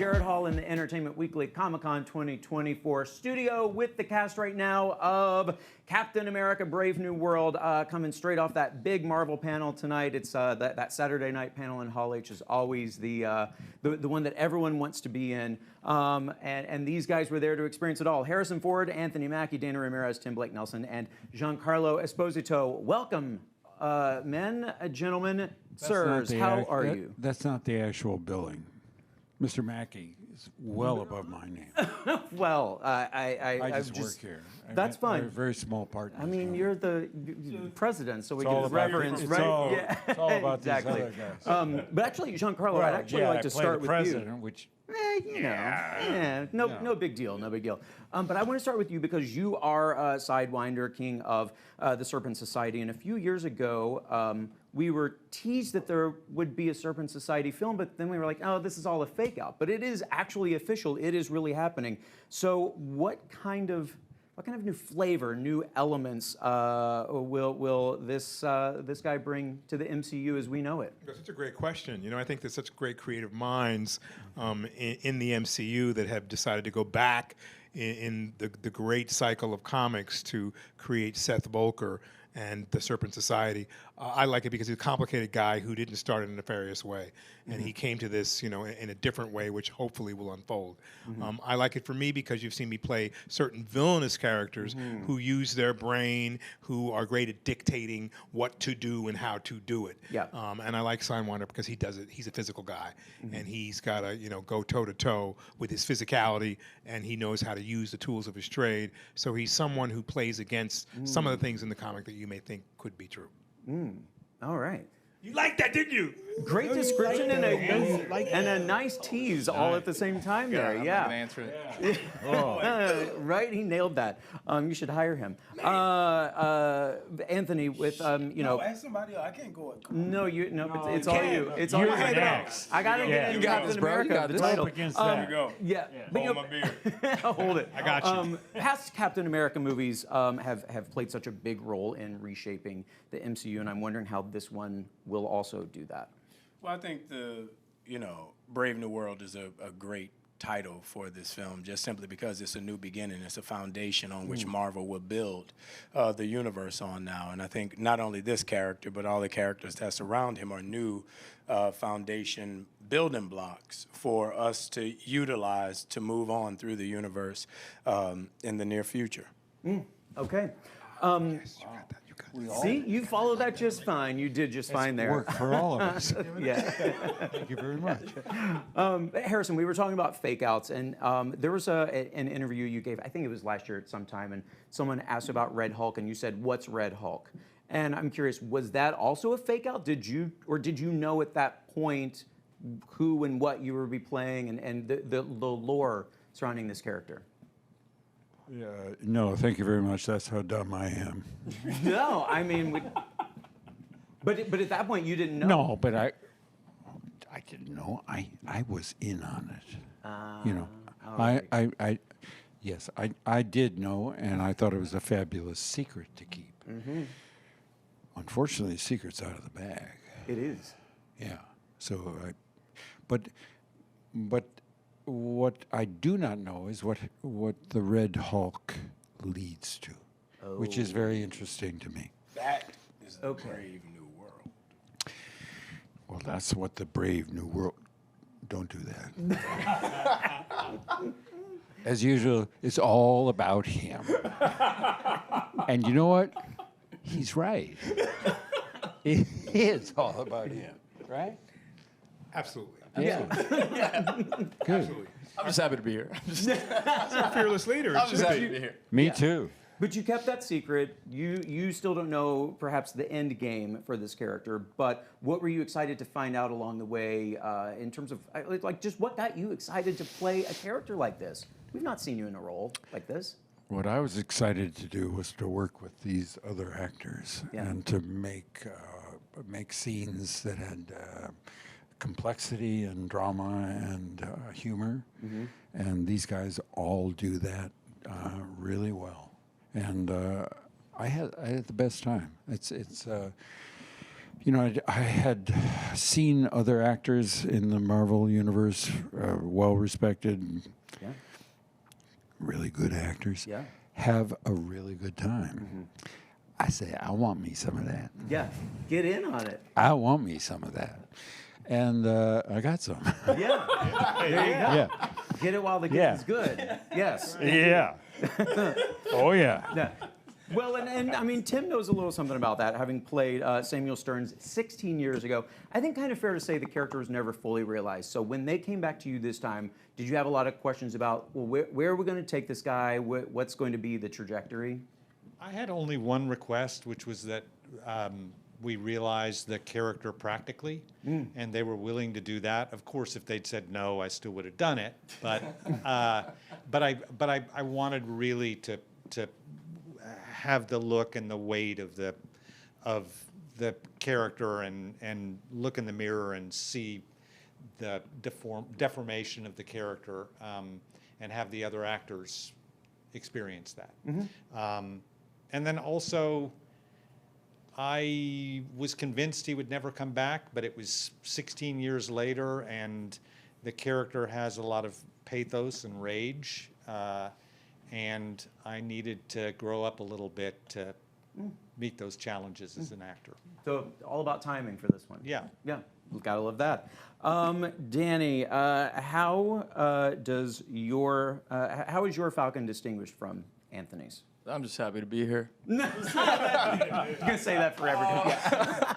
Garrett Hall in the Entertainment Weekly Comic-Con 2024 studio with the cast right now of Captain America Brave New World, coming straight off that big Marvel panel tonight. It's that Saturday night panel in Hall H is always the one that everyone wants to be in. And these guys were there to experience it all. Harrison Ford, Anthony Mackie, Dana Ramirez, Tim Blake Nelson, and Giancarlo Esposito. Welcome, men, gentlemen, sirs. How are you? That's not the actual billing. Mr. Mackey is well above my name. Well, I just work here. That's fine. We're a very small part. I mean, you're the president, so we all get about reverence, it's right? all, Yeah, it's all about exactly. these other guys. But actually, Giancarlo, I'd actually like to start with you. Which No big deal, no big deal. But I want to start with you because you are Sidewinder, king of the Serpent Society. And a few years ago, we were teased that there would be a Serpent Society film, but then we were like, oh, this is all a fake out. But it is actually official. It is really happening. So what kind of new flavor, new elements will this guy bring to the MCU as we know it? That's such a great question. You know, I think there's such great creative minds in the MCU that have decided to go back in the great cycle of comics to create Seth Volker and the Serpent Society. I like it because he's a complicated guy who didn't start in a nefarious way. And he came to this, you know, in a different way, which hopefully will unfold. I like it for me because you've seen me play certain villainous characters who use their brain, who are great at dictating what to do and how to do it. Yeah. And I like Sidewinder because he does it. He's a physical guy, and he's got to, you know, go toe to toe with his physicality, and he knows how to use the tools of his trade. So he's someone who plays against some of the things in the comic that you may think could be true. All right. You liked that, didn't you? Great description and a nice tease all at the same time there. I'm Yeah. not gonna answer it. Right, he nailed that. You should hire him. Anthony, with you know. Ask somebody else. I can't go. No, it's all you. It's all you. next. I gotta get You in got Captain this, bro. You America, got the this. title. Up against There that. you go. Yeah, but Hold my beer. hold it. I got you. Past Captain America movies have played such a big role in reshaping the MCU, and I'm wondering how this one will also do that. Well, I think Brave New World is a great title for this film, just simply because it's a new beginning. It's a foundation on which Marvel will build the universe on now. And I think not only this character, but all the characters that surround him are new foundation building blocks for us to utilize to move on through the universe in the near future. Okay. Yes, you got that. See, you followed that just fine. You did just fine there. Work for all of us. Yeah. Thank you very much. Harrison, we were talking about fake outs, and there was an interview you gave, I think it was last year at some time, and someone asked about Red Hulk, and you said, "What's Red Hulk?" And I'm curious, was that also a fake out? Did you know at that point who and what you would be playing and the lore surrounding this character? No, thank you very much. That's how dumb I am. No, I mean, but at that point you didn't know. No, but I didn't know. I was in on it. You know, right. Yes, I did know, and I thought it was a fabulous secret to keep. Unfortunately, the secret's out of the bag. It is. Yeah. So, but what I do not know is what the Red Hulk leads to, which is very interesting to me. That is the Okay. Brave New World. Well, that's what the Brave New World. Don't do that. As usual, it's all about him. And you know what? He's right. It is all about him, right? Absolutely. Yeah. Good. Absolutely. I'm just happy to be here. He's a fearless leader. I'm just happy to be here. Me too. But you kept that secret. You still don't know perhaps the end game for this character. But what were you excited to find out along the way in terms of like just what got you excited to play a character like this? We've not seen you in a role like this. What I was excited to do was to work with these other actors and to make scenes that had complexity and drama and humor, and these guys all do that really well. And I had the best time. It's You know, I had seen other actors in the Marvel universe, well-respected, Yeah. really good actors, Yeah. have a really good time. I say, I want me some of that. Yeah. Get in on it. I want me some of that. And I got some. Yeah. There you go. Yeah. Get it while the getting's good. Yes. Yeah. Oh, yeah. Yeah. Well, and I mean, Tim knows a little something about that, having played Samuel Stearns 16 years ago. I think kind of fair to say the character was never fully realized. So when they came back to you this time, did you have a lot of questions about, well, where are we going to take this guy? What's going to be the trajectory? I had only one request, which was that we realized the character practically, and they were willing to do that. Of course, if they'd said no, I still would have done it. But I wanted really to have the look and the weight of the character and look in the mirror and see the deformation of the character and have the other actors experience that. And then also, I was convinced he would never come back, but it was 16 years later, and the character has a lot of pathos and rage, and I needed to grow up a little bit to meet those challenges as an actor. So all about timing for this one. Yeah. Yeah. Gotta love that. Danny, how is your Falcon distinguished from Anthony's? I'm just happy to be here. I'm gonna say that forever. Yeah.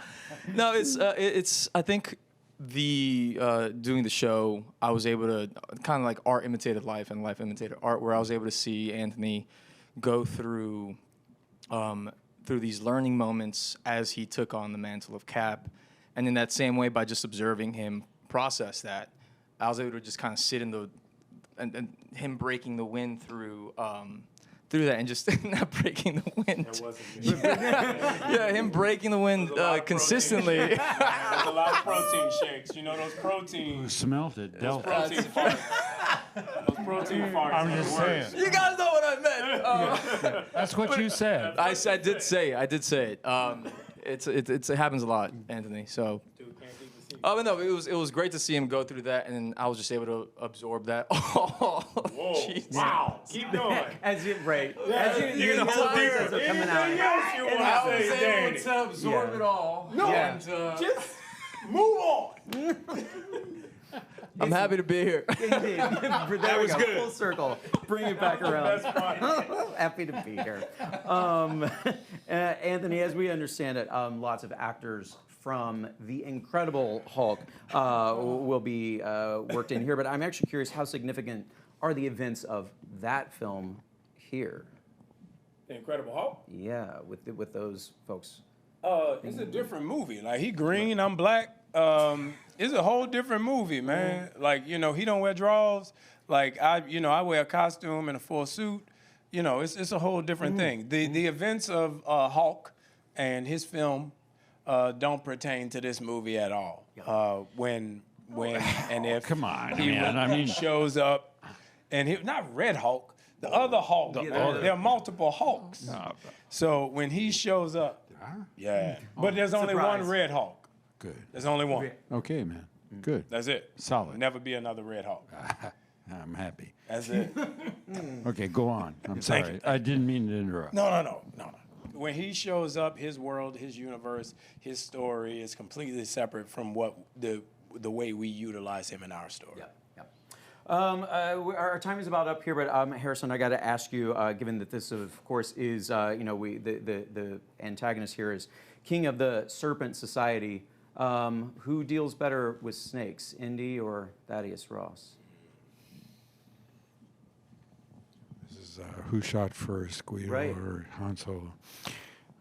No, it's. I think doing the show, I was able to kind of like art imitated life and life imitated art, where I was able to see Anthony go through these learning moments as he took on the mantle of Cap, and in that same way, by just observing him process that, I was able to just kind of sit in and him breaking the wind through that and just not breaking the wind. It wasn't Yeah, him breaking the wind consistently. There's a lot of protein shakes. You know those proteins. Smelt it. Those protein farts. Those protein farts. I'm are just the worst. saying. You guys know what I meant. That's what you said. I did say it. It happens a lot, Anthony. So. Oh, but no, it was great to see him go through that, and I was just able to absorb that. Oh, Whoa! jeez. Wow! Keep going. As you you know, the there. pieces are coming out. Anything else you want I to was say, able Danny? to absorb Yeah. it all. No, And, just move on. I'm happy to be here. Indeed. That was good. Full circle. Bring it back around. Happy to be here. Anthony, as we understand it, lots of actors from The Incredible Hulk will be worked in here, but I'm actually curious, how significant are the events of that film here? The Incredible Hulk. Yeah, with those folks. It's a different movie. Like, he green, I'm black. It's a whole different movie, man. Like, he don't wear drawers. Like, I wear a costume and a full suit. It's a whole different thing. The events of Hulk and his film don't pertain to this movie at all. When and if Come on, he man. I mean, shows up, and not Red Hulk, the other Hulk. There are multiple Hulks. So when he shows up, but there's only Surprise. one Red Hulk. good. There's only one. Okay, man. Good. That's it. Solid. Never be another Red Hulk. I'm happy. That's it. Okay, go on. I'm Thank sorry. you. I didn't mean to interrupt. No. When he shows up, his world, his universe, his story is completely separate from what the way we utilize him in our story. Yeah. Our time is about up here, but Harrison, I got to ask you, given that this, of course, is the antagonist here is king of the Serpent Society. Who deals better with snakes, Indy or Thaddeus Ross? This is who shot first, Guido Right. or Han Solo?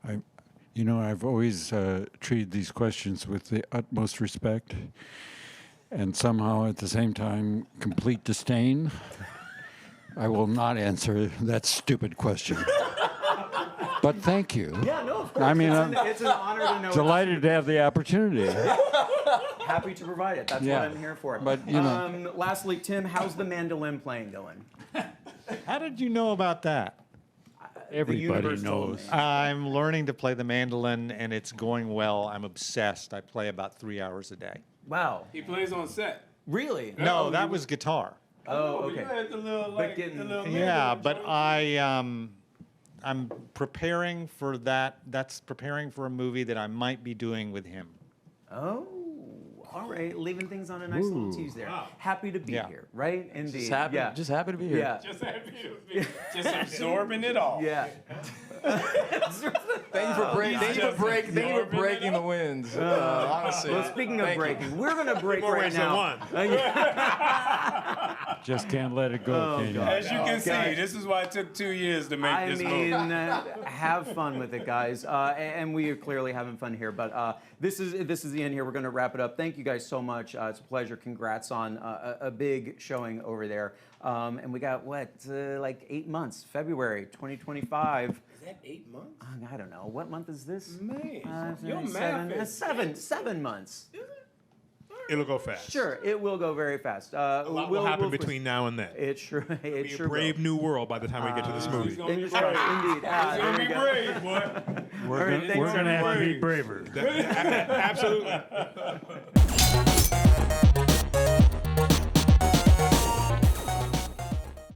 I've always treated these questions with the utmost respect, and somehow at the same time complete disdain. I will not answer that stupid question. But thank you. Yeah, no, of course. I mean, it's an honor to know. Delighted to have the opportunity. Happy to provide it. That's Yeah. what I'm here for. But, lastly, Tim, how's the mandolin playing going? How did you know about that? Everybody universe told knows. me. I'm learning to play the mandolin, and it's going well. I'm obsessed. I play about 3 hours a day. Wow. He plays on set. Really? No, that was guitar. Oh, You okay. had the little, But getting- Yeah, but I'm preparing for that. That's preparing for a movie that I might be doing with him. Oh, all right. Leaving things on a nice little tease there. Happy to be Yeah. here, right? Indeed. Just happy to be here. Yeah. Just happy to be, just absorbing it all. Yeah. Thank you for breaking the winds. Honestly. Well, speaking of Thank you. breaking, we're going to break More right ways than now. one. Just can't let it go, can you? As you can see, guys. this is why it took 2 years to make I this mean, movie. have fun with it, guys. And we are clearly having fun here. But this is the end here. We're going to wrap it up. Thank you guys so much. It's a pleasure. Congrats on a big showing over there. And we got, like 8 months, February 2025. Is that 8 months? I don't know. What month is this? Man, Your your math is seven months. It'll go fast. Sure, it will go very fast. A lot will happen between now and then. It sure, it Be sure a brave will. new world by the time we get to this movie. He's gonna be Fingers brave. crossed, indeed. He's gonna There be we go. brave, boy. We're thanks going to have to everybody. be braver. Absolutely.